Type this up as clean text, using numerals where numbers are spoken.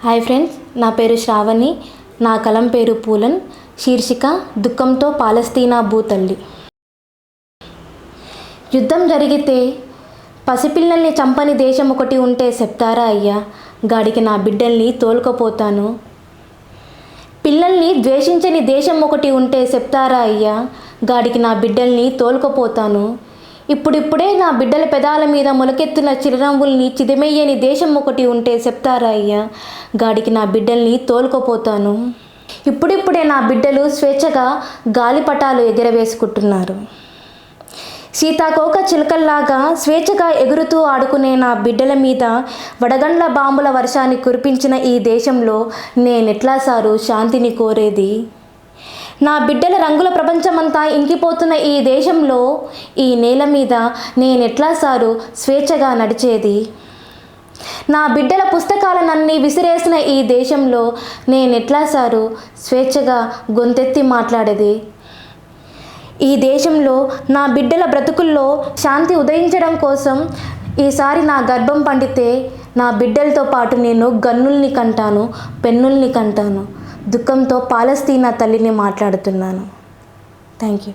Hi friends, నా పేరు శ్రావణి. నా కలం పేరు పూలన్. శీర్షిక దుఃఖంతో పాలస్తీనా భూతల్లి. యుద్ధం జరిగితే పసిపిల్లల్ని చంపని దేశం ఒకటి ఉంటే చెప్తారా అయ్యా? గాడికి నా బిడ్డల్ని తోలుకపోతాను. పిల్లల్ని ద్వేషించని దేశం ఒకటి ఉంటే చెప్తారా అయ్యా? గాడికి నా బిడ్డల్ని తోలుకపోతాను. ఇప్పుడిప్పుడే నా బిడ్డల పెదాల మీద మొలకెత్తున్న చిరునవ్వుల్ని చిదిమెయ్యని దేశం ఒకటి ఉంటే చెప్తారా అయ్యా? గాడికి నా బిడ్డల్ని తోలుకపోతాను. ఇప్పుడిప్పుడే నా బిడ్డలు స్వేచ్ఛగా గాలిపటాలు ఎగరవేసుకుంటున్నారు. సీతాకోక చిలుకల్లాగా స్వేచ్ఛగా ఎగురుతూ ఆడుకునే నా బిడ్డల మీద వడగండ్ల బాంబుల వర్షాన్ని కురిపించిన ఈ దేశంలో నేనెట్లా సారు శాంతిని కోరేది? నా బిడ్డల రంగుల ప్రపంచమంతా ఇంకిపోతున్న ఈ దేశంలో, ఈ నేల మీద నేనెట్లా సారు స్వేచ్ఛగా నడిచేది? నా బిడ్డల పుస్తకాలనన్నీ విసిరేసిన ఈ దేశంలో నేనెట్లా సారు స్వేచ్ఛగా గొంతెత్తి మాట్లాడేది? ఈ దేశంలో నా బిడ్డల బ్రతుకుల్లో శాంతి ఉదయించడం కోసం ఈసారి నా గర్భం పండితే నా బిడ్డలతో పాటు నేను గన్నుల్ని కంటాను, పెన్నుల్ని కంటాను. దుఃఖంతో పాలస్తీనా తల్లిని మాట్లాడుతున్నాను. Thank you.